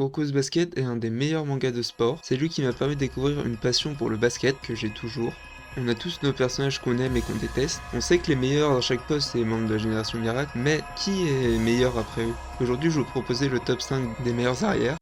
Kuroko's Basket est un des meilleurs mangas de sport. C'est lui qui m'a permis de découvrir une passion pour le basket que j'ai toujours. On a tous nos personnages qu'on aime et qu'on déteste. On sait que les meilleurs dans chaque poste c'est les membres de la Génération Miracle, mais qui est meilleur après eux? Aujourd'hui je vais vous proposer le top 5 des meilleurs arrières.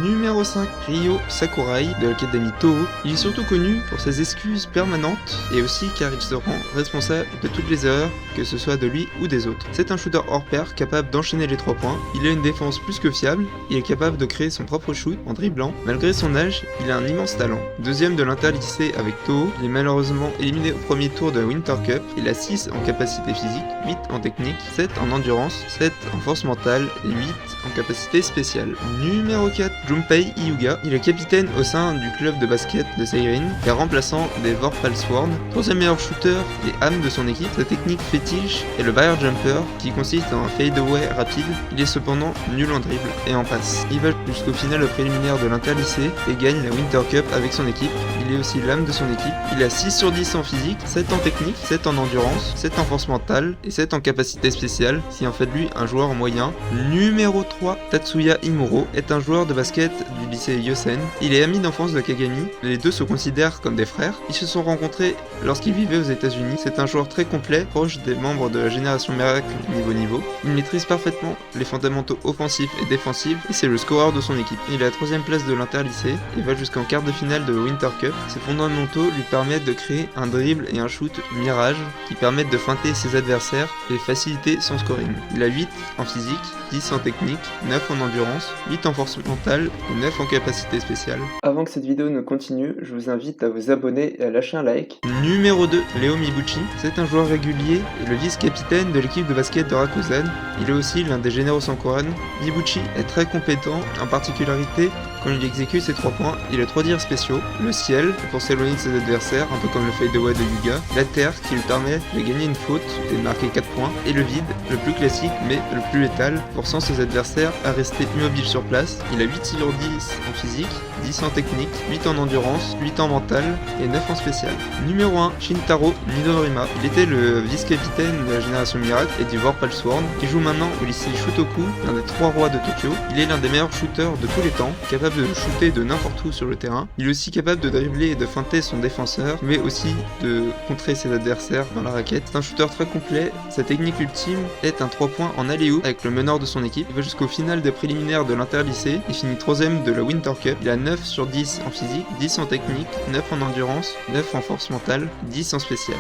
Numéro 5, Ryo Sakurai de l'Académie Toho. Il est surtout connu pour ses excuses permanentes et aussi car il se rend responsable de toutes les erreurs, que ce soit de lui ou des autres. C'est un shooter hors pair capable d'enchaîner les 3 points, il a une défense plus que fiable, il est capable de créer son propre shoot en dribblant. Malgré son âge, il a un immense talent. Deuxième de l'interlycée avec Toho, il est malheureusement éliminé au premier tour de Winter Cup. Il a 6 en capacité physique, 8 en technique, 7 en endurance, 7 en force mentale et 8 en capacité spéciale. Numéro 4, Junpei Hyuga. Il est capitaine au sein du club de basket de Seirin et remplaçant des Vorpal-Sworn. Troisième meilleur shooter et âme de son équipe, sa technique fétiche est le barrier jumper qui consiste en un fadeaway rapide. Il est cependant nul en dribble et en passe. Il va jusqu'au final préliminaire de l'interlycée et gagne la Winter Cup avec son équipe. Il est aussi l'âme de son équipe. Il a 6 sur 10 en physique, 7 en technique, 7 en endurance, 7 en force mentale et 7 en capacité spéciale, ce qui en fait de lui un joueur moyen. Numéro 3, Tatsuya Imuro est un joueur de basket du lycée Yosen. Il est ami d'enfance de Kagami, les deux se considèrent comme des frères. Ils se sont rencontrés lorsqu'ils vivaient aux États-Unis. C'est un joueur très complet, proche des membres de la Génération Miracle niveau. Il maîtrise parfaitement les fondamentaux offensifs et défensifs et c'est le scoreur de son équipe. Il est à la 3ème place de l'interlycée et va jusqu'en quart de finale de Winter Cup. Ses fondamentaux lui permettent de créer un dribble et un shoot mirage qui permettent de feinter ses adversaires et faciliter son scoring. Il a 8 en physique, 10 en technique, 9 en endurance, 8 en force mentale et 9 en capacité spéciale. Avant que cette vidéo ne continue, je vous invite à vous abonner et à lâcher un like. Numéro 2, Léo Mibuchi. C'est un joueur régulier et le vice-capitaine de l'équipe de basket de Rakuzan. Il est aussi l'un des généraux sans couronne. Mibuchi est très compétent, en particularité quand il exécute ses 3 points. Il a 3 tirs spéciaux. Le ciel, pour s'éloigner de ses adversaires, un peu comme le fadeaway de Yuga. La terre, qui lui permet de gagner une faute et de marquer 4 points. Et le vide, le plus classique mais le plus létal, forçant ses adversaires à rester immobiles sur place. Il a 8 sur 10 en physique, 10 en technique, 8 en endurance, 8 en mental et 9 en spécial. Numéro 1, Shintaro Midorima. Il était le vice-capitaine de la Génération Miracle et du Vorpal-Sworn, qui joue maintenant au lycée Shutoku, l'un des 3 rois de Tokyo. Il est l'un des meilleurs shooters de tous les temps, capable de shooter de n'importe où sur le terrain. Il est aussi capable de dribbler et de feinter son défenseur, mais aussi de contrer ses adversaires dans la raquette. C'est un shooter très complet. Sa technique ultime est un 3 points en alley-oop avec le meneur de son équipe. Il va jusqu'au final des préliminaires de l'interlycée et finit 3ème de la Winter Cup. Il a 9 sur 10 en physique, 10 en technique, 9 en endurance, 9 en force mentale, 10 en spécial.